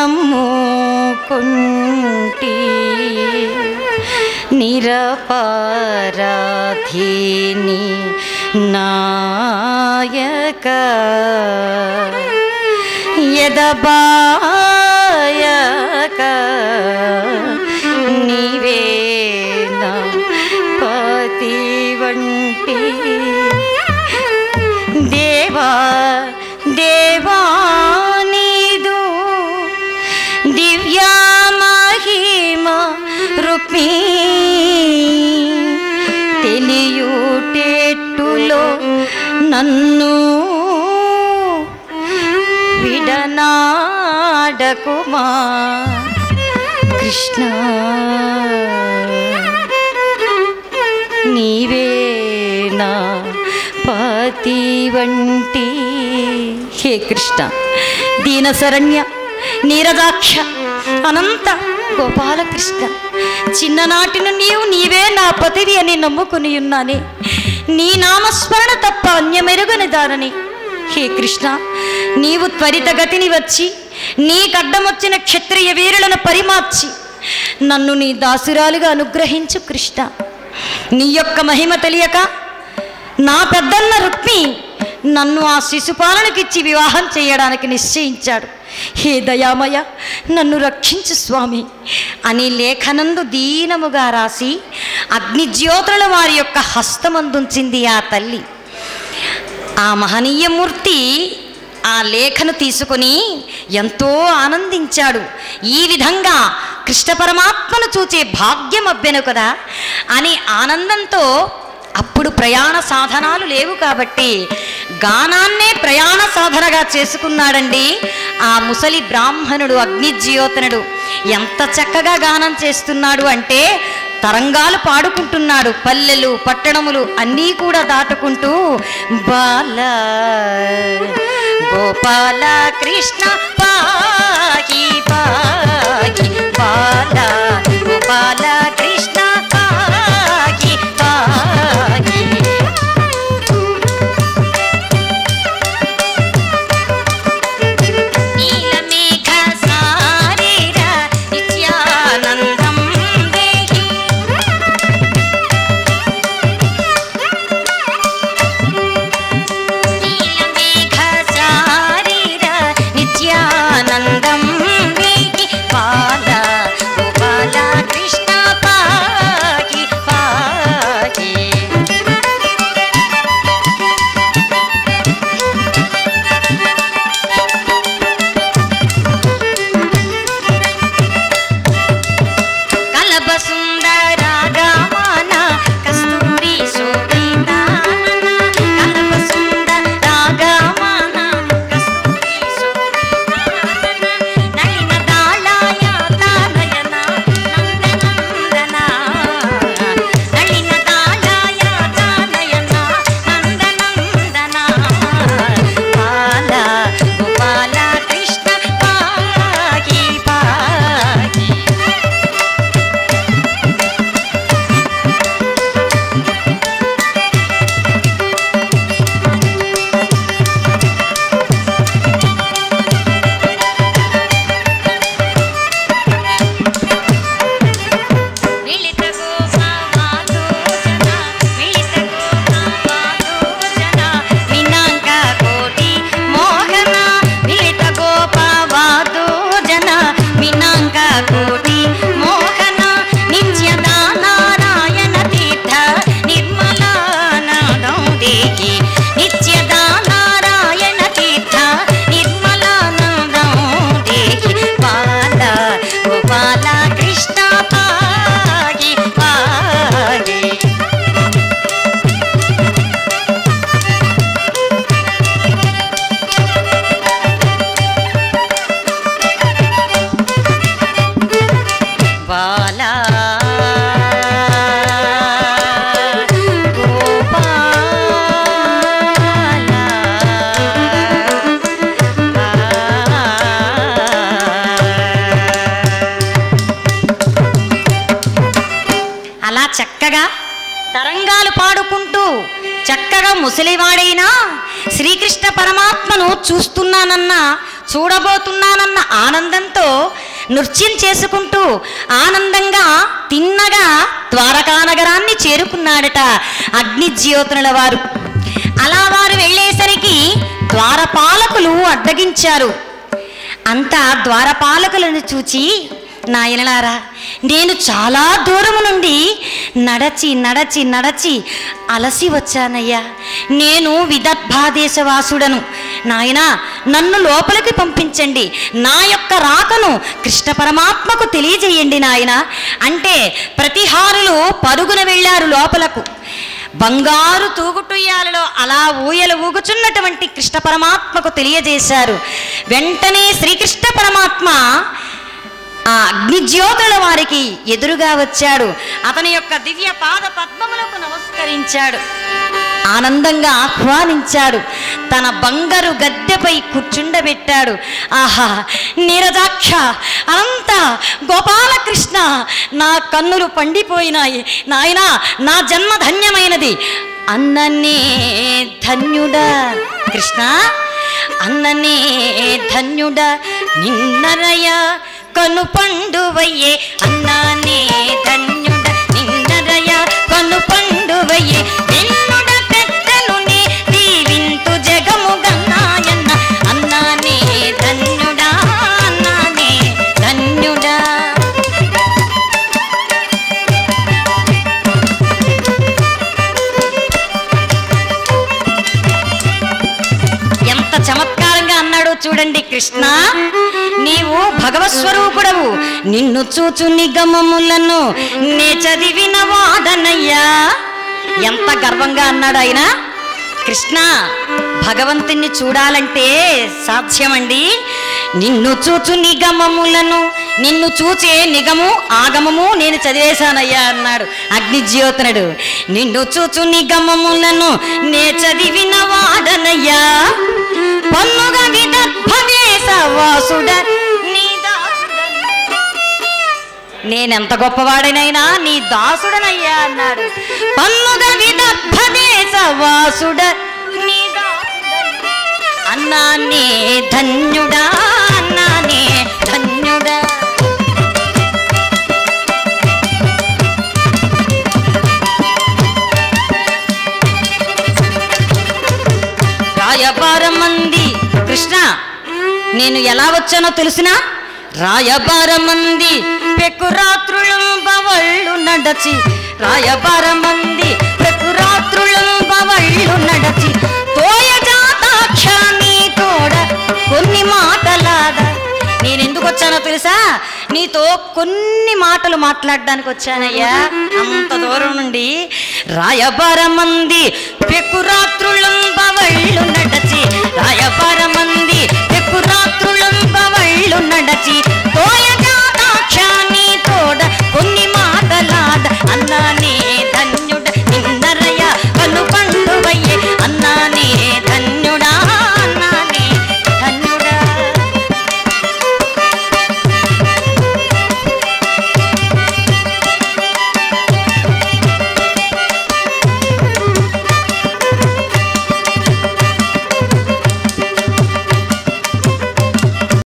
నమ్ముకుంటి నిరపరాధిని నాయక యదబాయక నీవే నా పతి వంటి దేవా దేవా నీదు దివ్య మహిమ రుక్మి తెలియుటెట్టులో నన్ను విడనాడకుమా కృష్ణ నీవే నా పతి వంటి. హే కృష్ణ, దీనశరణ్య నీరదాక్ష అనంత గోపాలకృష్ణ, చిన్ననాటి నుండి నీవే నా పతివి అని నమ్ముకుని ఉన్నానే. నీ నామస్మరణ తప్ప అన్యమెరుగని దానని. హే కృష్ణ, నీవు త్వరితగతిని వచ్చి నీ కడ్డమొచ్చిన క్షత్రియ వీరులను పరిమార్చి నన్ను నీ దాసురాలుగా అనుగ్రహించు కృష్ణ. నీ యొక్క మహిమ తెలియక నా పెద్దన్న రుక్మి నన్ను ఆ శిశుపాలనకిచ్చి వివాహం చేయడానికి నిశ్చయించాడు. హే దయామయ, నన్ను రక్షించు స్వామి అని లేఖనందు దీనముగా రాసి అగ్నిజ్యోతుల వారి యొక్క హస్తమందుంచింది ఆ తల్లి. ఆ మహనీయమూర్తి ఆ లేఖను తీసుకొని ఎంతో ఆనందించాడు. ఈ విధంగా కృష్ణ పరమాత్మను చూచే భాగ్యం అబ్బెను కదా అని ఆనందంతో, అప్పుడు ప్రయాణ సాధనాలు లేవు కాబట్టి గానాన్నే ప్రయాణ సాధనగా చేసుకున్నాడండి ఆ ముసలి బ్రాహ్మణుడు అగ్నిజ్యోతనుడు. ఎంత చక్కగా గానం చేస్తున్నాడు అంటే తరంగాలు పాడుకుంటున్నాడు. పల్లెలు పట్టణములు అన్నీ కూడా దాటుకుంటూ బాల గోపాల కృష్ణ పాకి పాకి బాల గోపాల కృష్ణ పాకి పాకి. నీలమేఘ సారీర నిత్యానందం దేహి. నీలమేఘ సారీర నిత్యానందం దేహి బాల గోపాల కృష్ణ పాకి పాకి. కలబ సుందర గమన కస్తూరి శోభితానన. కలబ సుందర గమన కస్తూరి శోభితానన. నళిన దాళాయ తానయన నందనందన. నళిన దాళాయ తానయన నందనందన. బాల గోపాల కృష్ణ పాకి పాకి. మిళిత గోపావాదోజన మిళిత గోపావాదోజన మీనాంక కోటి మోహన. మిళిత గోపావాదోజన మీనాంక కోటి మోహన. నిత్యదానారాయణ తీర్థ నిర్మలానందం దేహి. నిత్యదానారాయణ తీర్థ నిర్మలానందం దేహి బాల గోపాల కృష్ణ పాకి పాకి. బాల గోపాల అలా చక్కగా తరంగాలు పాడుకుంటూ చక్కగా ముసలివాడైనా శ్రీకృష్ణ పరమాత్మను చూస్తున్నానన్నా చూడబోతున్నానన్న ఆనందంతో నృత్యం చేసుకుంటూ ఆనందంగా తిన్నగా ద్వారకా నగరాన్ని చేరుకున్నాడట అగ్నిజ్యోతుల వారు. అలా వారు వెళ్ళేసరికి ద్వారపాలకులు అడ్డగించారు. అంతా ద్వారపాలకులను చూచి, నాయనలారా, నేను చాలా దూరము నుండి నడచి నడచి నడచి అలసి వచ్చానయ్యా. నేను విదర్భాదేశవాసుడను. నాయనా, నన్ను లోపలికి పంపించండి. నా యొక్క రాకను కృష్ణ పరమాత్మకు తెలియజేయండి నాయన అంటే ప్రతిహారులు పరుగున వెళ్ళారు లోపలకు. బంగారు తూగుటుయ్యాలలో అలా ఊయలు ఊగుచున్నటువంటి కృష్ణ పరమాత్మకు తెలియజేశారు. వెంటనే శ్రీకృష్ణ పరమాత్మ ఆ అగ్నిజ్యోతుల వారికి ఎదురుగా వచ్చాడు. అతని యొక్క దివ్య పాద పద్మములకు నమస్కరించాడు. ఆనందంగా ఆహ్వానించాడు. తన బంగారు గద్దెపై కూర్చుండబెట్టాడు. ఆహా, నీరజాక్ష, అనంత గోపాలకృష్ణ, నా కన్నులు పండిపోయినాయి. నాయనా, నా జన్మ ధన్యమైనది. అన్ననే ధన్యుడా కృష్ణ, అన్ననే ధన్యుడా, నిన్నరయ కను పండువయ్యే. అన్నానే ధన్యుడ, నిన్నరయ కను పండువయ్యే. నిన్నుడ పెద్దను నే దీవింతు జగము గన్నాయన్న. అన్నానే ధన్యుడా, అన్నానే ధన్యుడా. ఎంత చమత్కారంగా అన్నాడో చూడండి. కృష్ణ, నీవు భగవస్వరూపుడవు. నిన్ను చూచు నిగమములను నే చదివిన వాడనయ్యా. ఎంత గర్వంగా అన్నాడు ఆయన. కృష్ణ, భగవంతుణ్ణి చూడాలంటే సాధ్యమండి. నిన్ను చూచు నిగమములను, నిన్ను చూచే నిగము ఆగమము నేను చదివేశానయ్యా అన్నాడు అగ్నిజ్యోతునుడు. నిన్ను చూచు నిగమములను నే చదివిన వాడనయ్యా. పన్నుగా విదర్భవేశవాసుడ నీ దాసుడన్. నేనెంత గొప్పవాడినైనా నీ దాసుడనయ్యా అన్నాడు. పన్నుగా విదర్భదేశవాసుడ నీ దాసుడన్. అన్నానే ధన్యుడా, అన్నానే ధన్యుడా. రాయబారమంది కృష్ణ, నేను ఎలా వచ్చానో తెలుసునా? రాయబారమంది పెక్కురాత్రులు బవళ్ళు నడచి. రాయబారమంది పెక్కురాత్రులు బవళ్ళు నడచి. తోయజాతాక్ష నీ తోడ కొన్ని మాటలాడ. నేను ఎందుకు వచ్చానో తెలుసా? నీతో కొన్ని మాటలు మాట్లాడడానికి వచ్చానయ్యా. అంత దూరం నుండి రాయబారమంది పెక్కురాత్రులు బవళ్ళు నడచి. రాయబార